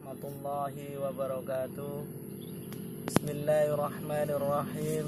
warahmatullahi wabarakatuh. Bismillahirrahmanirrahim.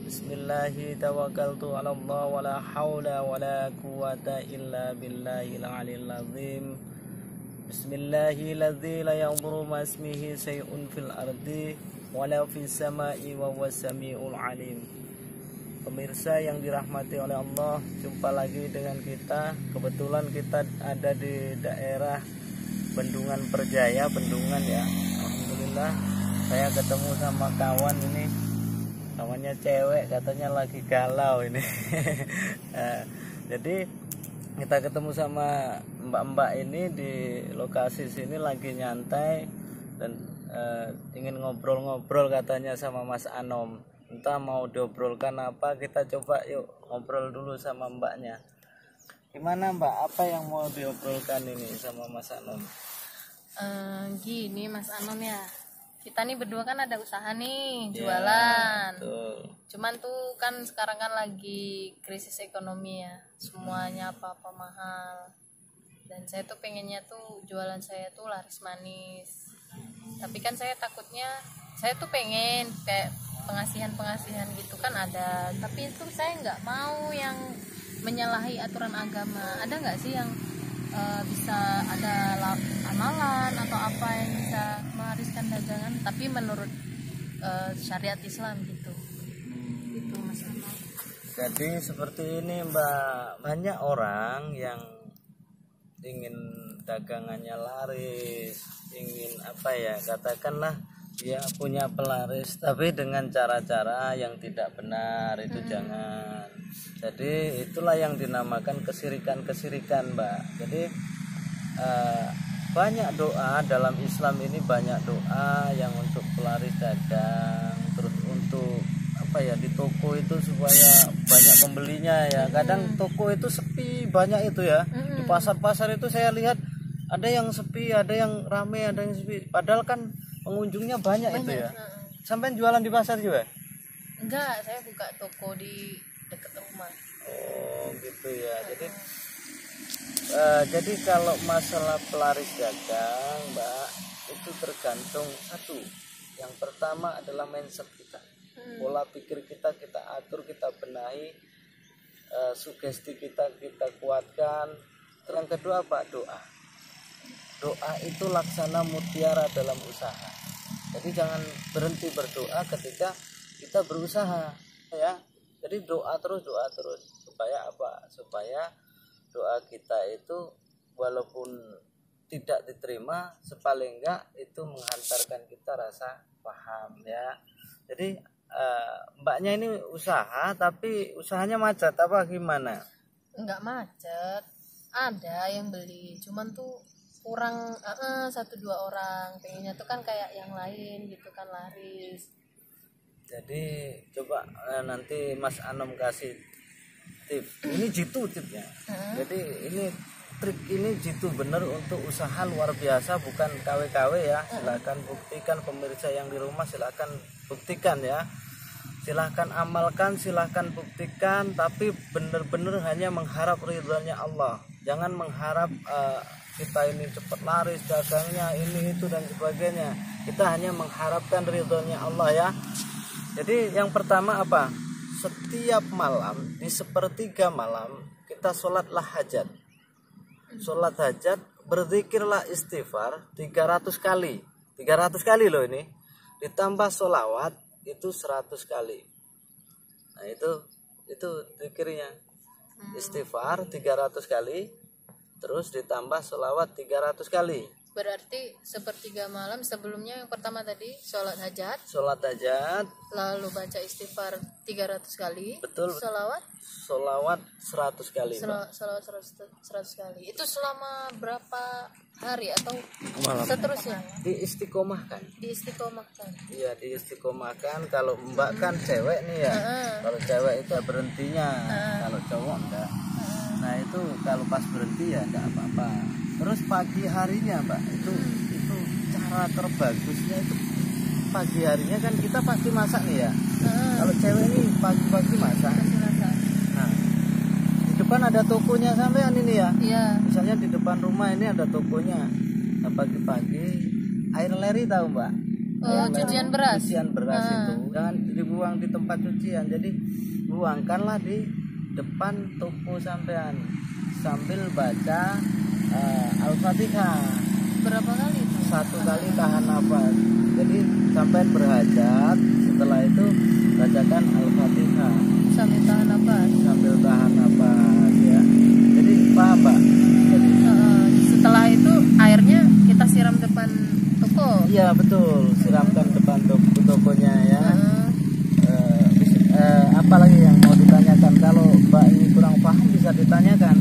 Bismillahi tawakkaltu ala Allah wa la hawla wa la quwata illa billahil aliyil azim. Bismillahilladzi la yadurru ma ismihi syai'un fil ardi wa la fis sama'i wa huwas samiul alim. Pemirsa yang dirahmati oleh Allah, jumpa lagi dengan kita. Kebetulan kita ada di daerah Bendungan Perjaya, Bendungan ya. Alhamdulillah saya ketemu sama kawan ini. Kawannya cewek, katanya lagi galau ini. Nah, jadi kita ketemu sama mbak-mbak ini di lokasi sini lagi nyantai dan ingin ngobrol-ngobrol katanya sama Mas Anom. Entah mau diobrolkan apa, kita coba yuk ngobrol dulu sama mbaknya. Gimana mbak, apa yang mau diobrolkan ini sama Mas Anom? Gini Mas Anom ya, kita nih berdua kan ada usaha nih, jualan. Betul. Cuman tuh kan sekarang kan lagi krisis ekonomi ya, semuanya apa-apa mahal. Dan saya tuh pengennya tuh jualan saya tuh laris manis. Tapi kan saya takutnya, saya tuh pengen kayak pengasihan gitu kan ada, tapi itu saya nggak mau yang menyalahi aturan agama. Ada nggak sih yang bisa ada amalan atau apa yang bisa mewariskan dagangan tapi menurut syariat Islam gitu? Gitu Mas Anom. Jadi seperti ini mbak, banyak orang yang ingin dagangannya laris, ingin apa ya, katakanlah dia punya pelaris tapi dengan cara-cara yang tidak benar, itu jangan. Jadi itulah yang dinamakan kesirikan mbak. Jadi banyak doa dalam Islam ini, banyak doa yang untuk pelaris dagang, terus untuk apa ya, di toko itu supaya banyak pembelinya ya. Kadang toko itu sepi banyak itu ya. Di pasar-pasar itu saya lihat ada yang sepi, ada yang rame, ada yang sepi. Padahal kan pengunjungnya banyak itu ya. Sampai jualan di pasar juga? Enggak, saya buka toko di dekat rumah. Oh gitu ya. Jadi kalau masalah pelaris dagang mbak, itu tergantung satu. Yang pertama adalah mindset kita, pola pikir kita atur, kita benahi, sugesti kita kuatkan. Yang kedua apa? Doa itu laksana mutiara dalam usaha. Jadi jangan berhenti berdoa ketika kita berusaha ya. Jadi doa terus supaya apa? Supaya doa kita itu walaupun tidak diterima, sepaling enggak itu menghantarkan kita rasa paham ya. Jadi mbaknya ini usaha, tapi usahanya macet apa gimana? Enggak macet, ada yang beli, cuman tuh kurang 1-2 orang. Pengennya tuh kan kayak yang lain gitu kan, laris. Jadi coba nanti Mas Anom kasih tips. Ini jitu tipnya. Jadi ini trik ini jitu bener untuk usaha luar biasa, bukan KW-KW ya. Silakan buktikan pemirsa yang di rumah, silakan buktikan ya. Silahkan amalkan, silahkan buktikan, tapi bener-bener hanya mengharap ridhonya Allah. Jangan mengharap kita ini cepat laris dagangnya, ini itu dan sebagainya. Kita hanya mengharapkan ridhonya Allah ya. Jadi yang pertama apa? Setiap malam di sepertiga malam kita sholatlah hajat. Sholat hajat, berzikirlah istighfar 300 kali. 300 kali loh ini. Ditambah sholawat itu 100 kali. Nah itu zikirnya. Istighfar 300 kali, terus ditambah sholawat 300 kali. Berarti sepertiga malam sebelumnya yang pertama tadi sholat hajat, lalu baca istighfar 300 kali. Betul. Sholawat 100 kali. Sholawat 100 kali. Itu selama berapa hari atau malam? Seterusnya Diistiqomahkan. Iya, diistiqomahkan. Kalau mbak kan cewek nih ya. Kalau cewek itu berhentinya, kalau cowok enggak. Nah itu kalau pas berhenti ya enggak apa-apa. Terus pagi harinya mbak, itu cara terbagusnya itu pagi harinya kan kita pasti masak nih ya. Kalau cewek ini pagi-pagi masak. Nah di depan ada tokonya sampean ini ya. Iya. Misalnya di depan rumah ini ada tokonya. Nah pagi-pagi air leri tahu Mbak? Oh, cucian beras. Cucian beras itu jangan dibuang di tempat cucian. Jadi buangkanlah di depan toko sampean sambil baca Al-Fatihah. Berapa kali itu? 1 kali tahan nafas. Jadi sampean berhajat, setelah itu bacakan Al-Fatihah Sambil tahan nafas. sambil tahan nafas ya. Jadi paham Pak? Jadi Setelah itu airnya kita siram depan toko. iya betul, siramkan depan tokonya ya. Apalagi yang mau ditanyakan, kalau Mbak ini kurang paham bisa ditanyakan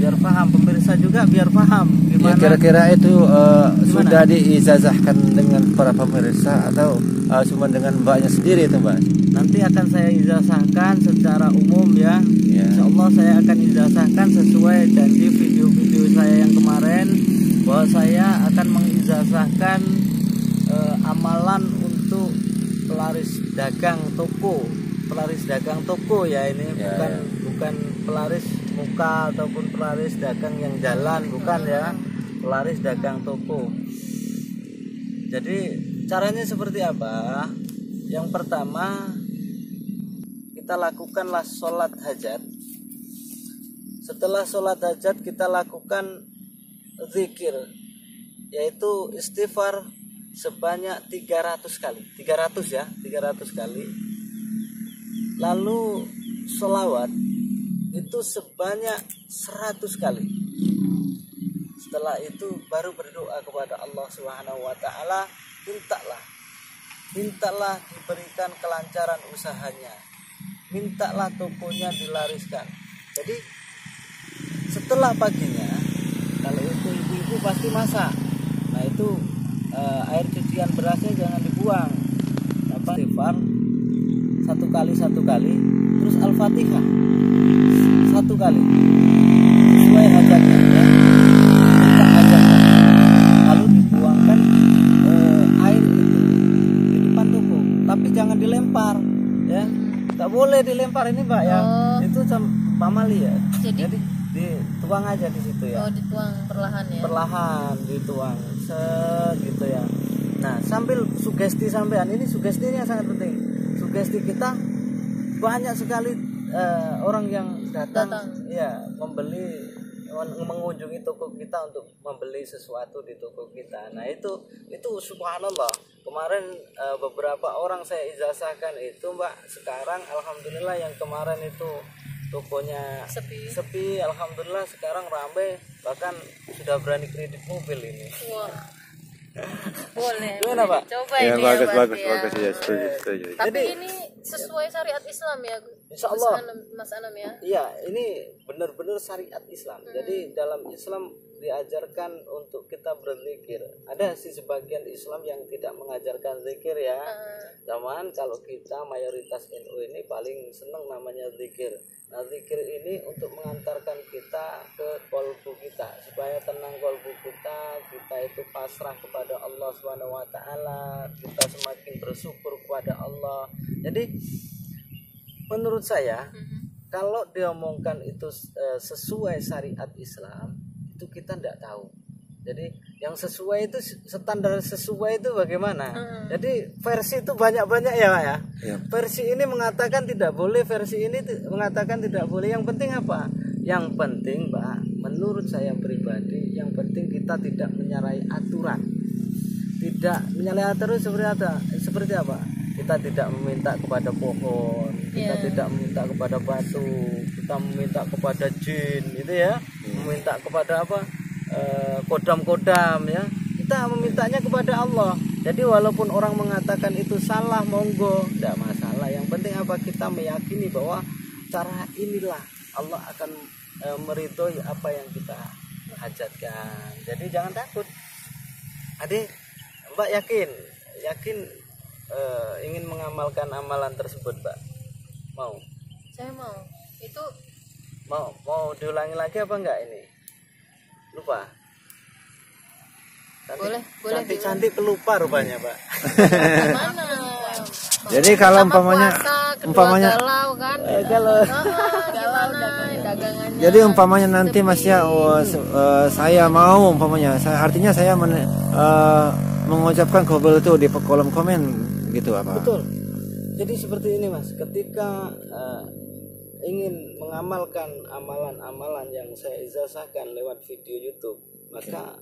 biar paham, pemirsa juga biar paham Ya, gimana. kira-kira itu Gimana? sudah diijazahkan dengan para pemirsa atau cuma dengan Mbaknya sendiri itu Mbak? Nanti akan saya ijazahkan secara umum ya. Ya. Insya Allah saya akan ijazahkan sesuai janji video-video saya yang kemarin, bahwa saya akan mengijazahkan amalan untuk pelaris dagang toko ya ini Ya, bukan pelaris muka ataupun pelaris dagang yang jalan, bukan ya, pelaris dagang toko. Jadi caranya seperti apa? Yang pertama, kita lakukanlah sholat hajat. Setelah sholat hajat kita lakukan zikir, yaitu istighfar sebanyak 300 kali. 300 kali. Lalu sholawat itu sebanyak 100 kali. Setelah itu baru berdoa kepada Allah Subhanahu wa taala, mintalah diberikan kelancaran usahanya, mintalah tokonya dilariskan. Jadi setelah paginya, kalau itu ibu-ibu pasti masak, nah itu air cucian berasnya jangan dibuang, istighfar 1 kali, terus Al-Fatihah 1 kali sesuai hajatnya ya. Minta hajatnya, lalu dibuangkan air itu di depan toko, tapi jangan dilempar ya, nggak boleh dilempar ini Mbak ya. Itu pamali ya. Jadi dituang aja di situ ya. Dituang perlahan ya. Perlahan dituang gitu ya. Nah, sambil sugesti sampean, ini sugestinya sangat penting. Sugesti kita, banyak sekali orang yang datang ya membeli, mengunjungi toko kita untuk membeli sesuatu di toko kita. Nah itu subhanallah, kemarin beberapa orang saya ijazahkan itu Mbak, sekarang alhamdulillah yang kemarin itu tokonya sepi, alhamdulillah sekarang ramai, bahkan sudah berani kredit mobil ini. Wah. Boleh. Gimana Pak? Coba Ya, ini bagus ya, bagus ya, setuju. Tapi Jadi, ini sesuai syariat Islam ya, Insya Allah. Mas Anam ya. Iya, ini benar-benar syariat Islam. Jadi dalam Islam diajarkan untuk kita berzikir. Ada sih sebagian Islam yang tidak mengajarkan zikir ya. Cuman kalau kita mayoritas NU ini paling seneng namanya zikir. Nah, zikir ini untuk mengantarkan kita ke kolbu kita, supaya tenang kolbu kita itu pasrah kepada Allah Subhanahu wa taala, kita semakin bersyukur kepada Allah. Jadi menurut saya, kalau diomongkan itu sesuai syariat Islam, itu kita tidak tahu. Jadi yang sesuai itu, standar sesuai itu bagaimana? Jadi versi itu banyak-banyak ya Pak ya. Versi ini mengatakan tidak boleh, versi ini mengatakan tidak boleh. Yang penting apa? Yang penting Pak, menurut saya pribadi, yang penting kita tidak menyalahi aturan. Tidak menyalahi aturan seperti apa? Kita tidak meminta kepada pohon, kita tidak meminta kepada batu, kita meminta kepada jin, gitu ya. Meminta kepada apa? Kodam-kodam ya. Kita memintanya kepada Allah. Jadi walaupun orang mengatakan itu salah, monggo, tidak masalah. Yang penting apa? Kita meyakini bahwa cara inilah Allah akan meridhoi apa yang kita hajatkan. Jadi jangan takut. Adik, Mbak yakin ingin mengamalkan amalan tersebut, Mbak? Mau? Saya mau. Itu mau diulangi lagi apa enggak ini? Lupa. Boleh. Cantik pelupa rupanya, Pak. Gimana? Jadi kalau umpamanya galau kan? Galau dagangannya. Jadi umpamanya nanti Mas ya, saya mau umpamanya, artinya saya mengucapkan qabul itu di kolom komen gitu apa? Betul. Jadi seperti ini Mas, ketika ingin mengamalkan amalan-amalan yang saya ijazahkan lewat video YouTube, maka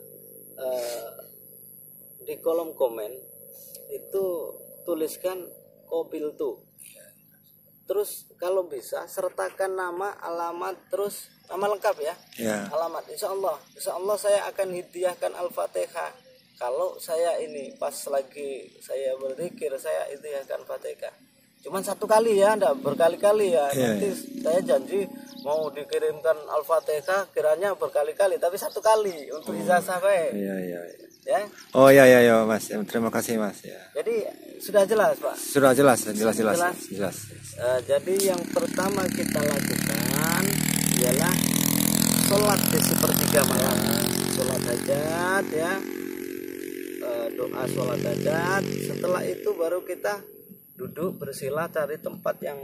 di kolom komen itu tuliskan qabil tuh. Terus kalau bisa sertakan nama, alamat, terus nama lengkap ya. Alamat. Insya Allah saya akan hadiahkan Al-Fatihah. Kalau saya ini pas lagi saya berzikir, saya hadiahkan Fatihah. Cuman satu kali ya, enggak berkali-kali ya. Nanti saya janji mau dikirimkan Al-Fatihah kiranya berkali-kali, tapi satu kali untuk ijazah baik. Ya. Oh ya Mas. Terima kasih Mas ya. Jadi sudah jelas Pak. Sudah jelas. Jadi yang pertama kita lakukan ialah sholat di sepertiga malam, sholat hajat ya, doa sholat hajat. Setelah itu baru kita duduk bersila cari tempat yang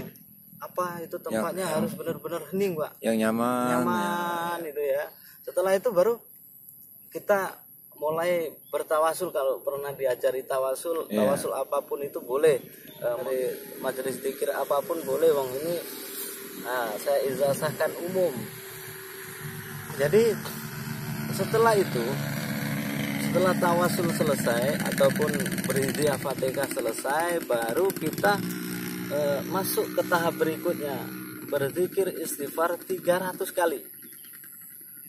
apa itu tempatnya harus benar-benar hening Pak, yang nyaman itu ya. Setelah itu baru kita mulai bertawasul. Kalau pernah diajari tawasul apapun itu boleh, dari majelis zikir apapun boleh Bang. Ini saya ijazahkan umum. Jadi setelah itu, setelah tawasul selesai ataupun berhadiah Fatihah selesai, baru kita masuk ke tahap berikutnya, berzikir istighfar 300 kali.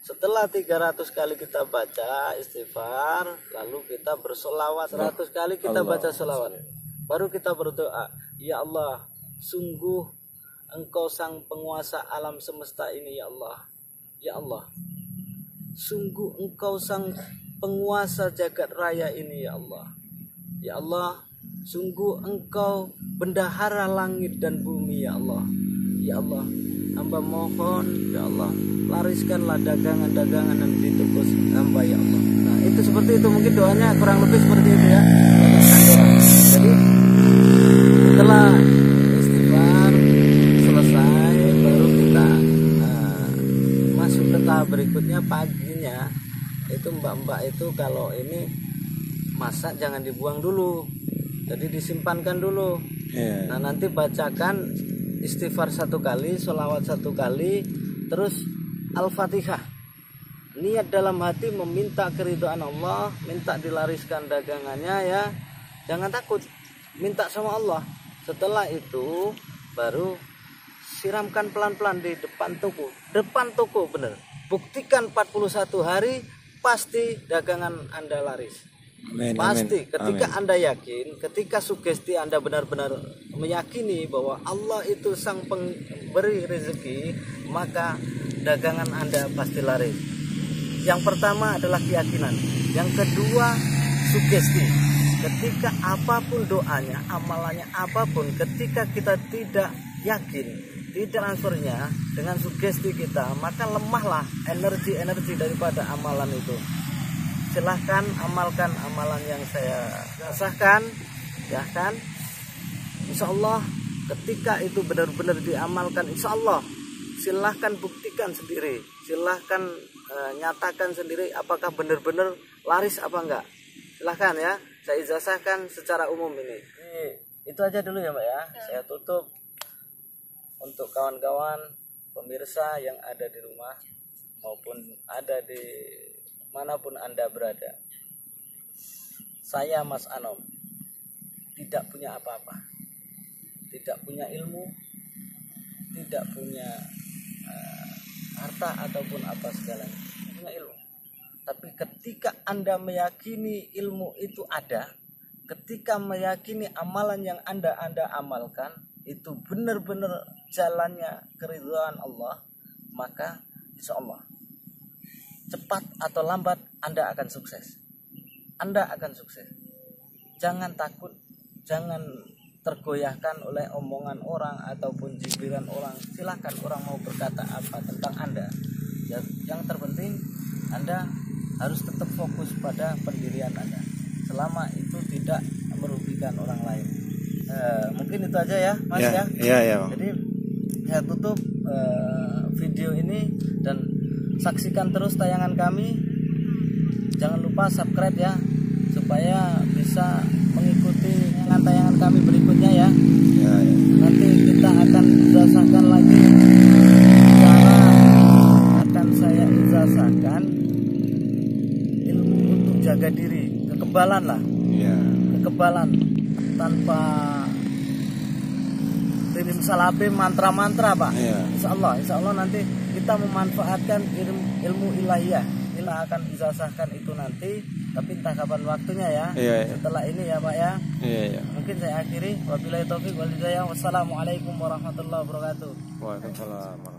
Setelah 300 kali kita baca istighfar, lalu kita bersolawat 100 kali kita baca solawat. Baru kita berdoa, ya Allah, sungguh Engkau sang penguasa alam semesta ini ya Allah. Ya Allah, sungguh Engkau sang penguasa jagat raya ini ya Allah. Ya Allah, sungguh Engkau bendahara langit dan bumi ya Allah. Ya Allah, hamba mohon ya Allah, lariskanlah dagangan-dagangan yang ditebus hamba ya Allah. Nah itu seperti itu, mungkin doanya kurang lebih seperti itu ya. Jadi setelah istighfar selesai, baru kita masuk ke tahap berikutnya. Paginya itu mbak-mbak itu kalau ini masak jangan dibuang dulu, jadi disimpankan dulu. Nah nanti bacakan istighfar 1 kali, sholawat 1 kali, terus Al-Fatihah. Niat dalam hati meminta keridhaan Allah, minta dilariskan dagangannya ya. Jangan takut, minta sama Allah. Setelah itu baru siramkan pelan-pelan di depan toko. Depan toko bener. Buktikan 41 hari pasti dagangan Anda laris. Pasti. Ketika Anda yakin, ketika sugesti Anda benar-benar meyakini bahwa Allah itu sang pemberi rezeki, maka dagangan Anda pasti laris. Yang pertama adalah keyakinan. Yang kedua sugesti. Ketika apapun doanya, amalannya apapun, ketika kita tidak yakin, tidak transfernya dengan sugesti kita, maka lemahlah energi daripada amalan itu. Silahkan amalkan amalan yang saya rasakan, ya kan? Insya Allah ketika itu benar-benar diamalkan, insya Allah silahkan buktikan sendiri, silahkan nyatakan sendiri apakah benar-benar laris apa enggak. Silahkan ya, saya ijazahkan secara umum ini. Itu aja dulu ya Mbak ya. Saya tutup untuk kawan-kawan pemirsa yang ada di rumah maupun ada di manapun Anda berada. Saya Mas Anom tidak punya apa-apa, tidak punya ilmu, tidak punya harta ataupun apa segalanya, tidak punya ilmu. Tapi ketika Anda meyakini ilmu itu ada, ketika meyakini amalan yang Anda amalkan itu benar-benar jalannya keridhaan Allah, maka insya Allah cepat atau lambat Anda akan sukses. Anda akan sukses. Jangan takut, jangan tergoyahkan oleh omongan orang ataupun cibiran orang. Silakan orang mau berkata apa tentang Anda. Yang terpenting Anda harus tetap fokus pada pendirian Anda. Selama itu tidak merugikan orang lain. Mungkin itu aja ya Mas ya. Iya. Jadi saya tutup video ini dan saksikan terus tayangan kami. Jangan lupa subscribe ya, supaya bisa mengikuti tayangan kami berikutnya ya. Ya, ya. Nanti kita akan ijazahkan lagi, cara akan saya ijazahkan ilmu untuk jaga diri, kekebalan lah, Ya. kekebalan tanpa kirim salabe mantra-mantra Pak. Iya. Insya Allah nanti kita memanfaatkan ilmu ilahiyah. Inilah akan ijazahkan itu nanti, tapi entah kapan waktunya ya. Iya, iya. Setelah ini ya Pak ya. Iya, iya. Mungkin saya akhiri. Wabillahi taufiq wal hidayah. Wassalamualaikum warahmatullahi wabarakatuh. Waalaikumsalam.